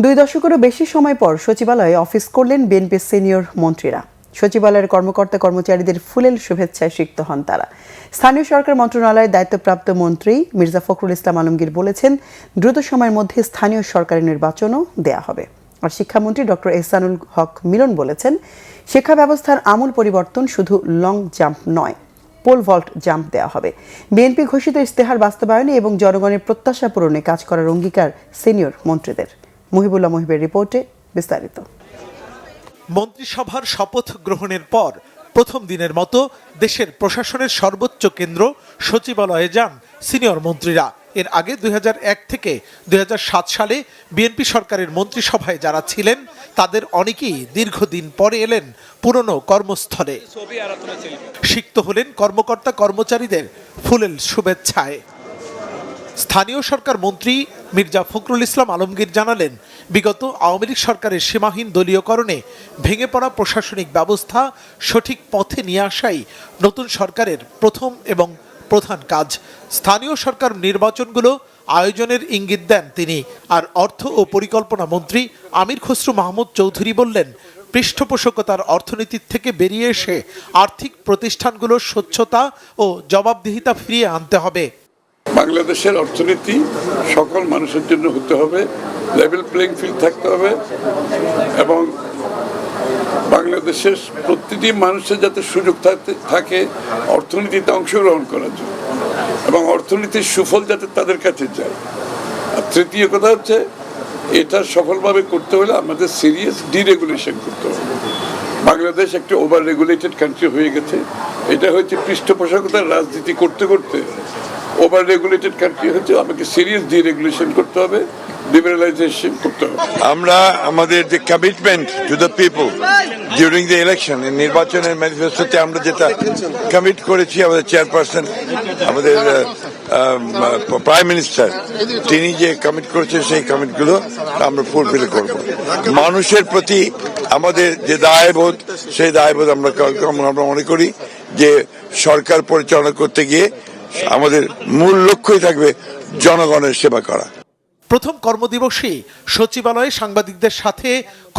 2 দশকেরও বেশি সময় পর সচিবালয়ে অফিস করলেন বিএনপির সিনিয়র মন্ত্রীরা। সচিবালয়ের কর্মকর্তা কর্মচারীদের ফুলেল শুভেচ্ছায় সিক্ত হন তারা। স্থানীয় সরকার মন্ত্রণালয়ের দায়িত্বপ্রাপ্ত মন্ত্রী মির্জা ফখরুল ইসলাম আলমগীর বলেছেন, দ্রুত সময়ের মধ্যে স্থানীয় সরকারের নির্বাচনও দেয়া হবে। আর শিক্ষামন্ত্রী ডক্টর এহসানুল হক মিলন বলেছেন, শিক্ষা ব্যবস্থার আমূল পরিবর্তন শুধু লং জাম্প নয়, পোল ভল্ট জাম্প দেওয়া হবে। বিএনপি ঘোষিত ইশতেহার বাস্তবায়নে এবং জনগণের প্রত্যাশা পূরণে কাজ করার অঙ্গীকার সিনিয়র মন্ত্রীদের। মুহিবুল্লাহ মুহিবের রিপোর্টে বিস্তারিত। মন্ত্রিসভার শপথ গ্রহণের পর প্রথম দিনের মতো দেশের প্রশাসনের সর্বোচ্চ কেন্দ্র সচিবালয়ে যান সিনিয়র মন্ত্রীরা। এর আগে 2001 থেকে 2007 সালে বিএনপি সরকারের মন্ত্রিসভায় যারা ছিলেন তাদের অনেকেই দীর্ঘদিন পরে এলেন পুরনো কর্মস্থলে। সিক্ত হলেন কর্মকর্তা কর্মচারীদের ফুলেল শুভেচ্ছায়। স্থানীয় সরকার মন্ত্রী মির্জা ফখরুল ইসলাম আলমগীর জানালেন, বিগত আওয়ামী লীগ সরকারের সীমাহীন দলীয়করণে ভেঙে পড়া প্রশাসনিক ব্যবস্থা সঠিক পথে নিয়ে আসাই নতুন সরকারের প্রথম এবং প্রধান কাজ। স্থানীয় সরকার নির্বাচনগুলো আয়োজনের ইঙ্গিত দেন তিনি। আর অর্থ ও পরিকল্পনা মন্ত্রী আমির খসরু মাহমুদ চৌধুরী বললেন, পৃষ্ঠপোষকতার অর্থনীতি থেকে বেরিয়ে এসে আর্থিক প্রতিষ্ঠানগুলোর স্বচ্ছতা ও জবাবদিহিতা ফিরিয়ে আনতে হবে। বাংলাদেশের অর্থনীতি সকল মানুষের জন্য হতে হবে, লেভেল প্লেইং ফিল্ড থাকতে হবে এবং বাংলাদেশের প্রতিটি মানুষের যাতে সুযোগ থাকে অর্থনীতিতে অংশগ্রহণ করার জন্য এবং অর্থনীতির সুফল যাতে তাদের কাছে যায়। আর তৃতীয় কথা হচ্ছে, এটা সফলভাবে করতে হলে আমাদের সিরিয়াস ডিরেগুলেশন করতে হবে। বাংলাদেশ একটি ওভার রেগুলেটেড কান্ট্রি হয়ে গেছে। এটা হচ্ছে পৃষ্ঠপোষকতার রাজনীতি করতে করতে ওভার রেগুলেটেড কান্ট্রি হচ্ছে। আমাকে সিরিয়াস ডিরেগুলেশন করতে হবে, লিবারালাইজেশন করতে হবে। আমরা আমাদের যে commitment to the people during the election, নির্বাচনের ম্যানিফেস্টোতে আমরা যেটা কমিট করেছি, আমাদের চেয়ারপারসন, আমাদের প্রাইম মিনিস্টার, তিনি যে কমিট করেছেন সেই কমিটগুলো আমরা ফুলফিল করব। মানুষের প্রতি আমাদের যে দায়বোধ, সেই দায়বোধ আমরা মনে করি যে সরকার পরিচালনা করতে গিয়ে আমাদের মূল লক্ষ্যই থাকবে জনগণের সেবা করা। প্রথম কর্মদিবসেই সচিবালয়ে সাংবাদিকদের সাথে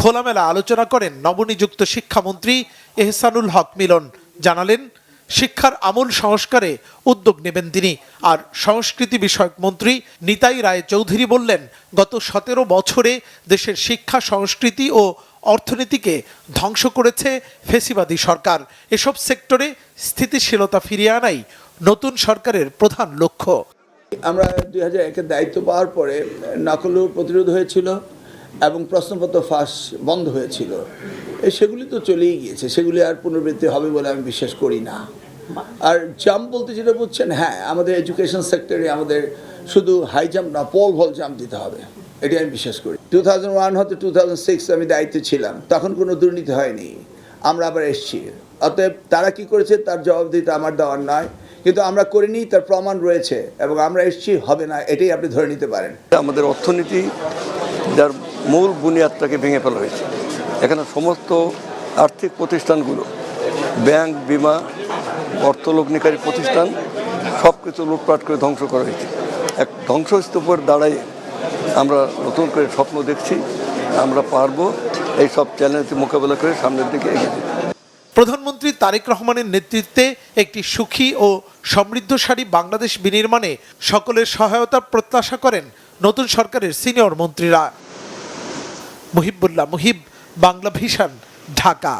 খোলামেলা আলোচনা করেন নবনিযুক্ত শিক্ষামন্ত্রী এহসানুল হক মিলন। জানালেন, শিক্ষার আমূল সংস্কারে উদ্যোগ নেবেন তিনি। আর সংস্কৃতি বিষয়ক মন্ত্রী নিতাই রায় চৌধুরী বললেন, গত 17 বছরে দেশের শিক্ষা, সংস্কৃতি ও অর্থনীতিকে ধ্বংস করেছে ফ্যাসিবাদী সরকার। এসব সেক্টরে স্থিতিশীলতা ফিরিয়ে আনাই নতুন সরকারের প্রধান লক্ষ্য। আমরা 2001-এর দায়িত্ব পাওয়ার পরে নকল প্রতিরোধ হয়েছিল এবং প্রশ্নপত্র ফাঁস বন্ধ হয়েছিল। সেগুলি তো চলেই গিয়েছে, সেগুলি আর পুনরাবৃত্তি হবে বলে আমি বিশ্বাস করি না। আর জাম্প বলতে যেটা বুঝছেন, হ্যাঁ, আমাদের এডুকেশন সেক্টরে আমাদের শুধু হাই জাম্প না, পোল ভল্ট জাম্প দিতে হবে, এটি আমি বিশ্বাস করি। 2001 হতে 2006 আমি দায়িত্বে ছিলাম, তখন কোনো দুর্নীতি হয়নি। আমরা আবার এসছি, অতএব তারা কি করেছে তার জবাবদিহিতা আমার দেওয়ার নয়, কিন্তু আমরা করিনি তার প্রমাণ রয়েছে এবং আমরা এসছি, হবে না, এটাই আপনি ধরে নিতে পারেন। আমাদের অর্থনীতি যার মূল বুনিয়াদটাকে ভেঙে ফেলা হয়েছে। এখানে সমস্ত আর্থিক প্রতিষ্ঠানগুলো, ব্যাংক, বিমা, অর্থ লগ্নিকারী প্রতিষ্ঠান, সব কিছু লুটপাট করে ধ্বংস করা হয়েছে। এক ধ্বংসস্তূপের দাঁড়ায় আমরা নতুন করে স্বপ্ন দেখছি, আমরা পারবো এই সব চ্যালেঞ্জ মোকাবেলা করে সামনের দিকে এগিয়ে যেতে। প্রধানমন্ত্রী তারেক রহমানের নেতৃত্বে একটি সুখী ও সমৃদ্ধশালী বাংলাদেশ বিনির্মাণে সকলের সহায়তার প্রত্যাশা করেন নতুন সরকারের সিনিয়র মন্ত্রীরা। মুহিবুল্লাহ মুহিব, বাংলা ভিশন, ঢাকা।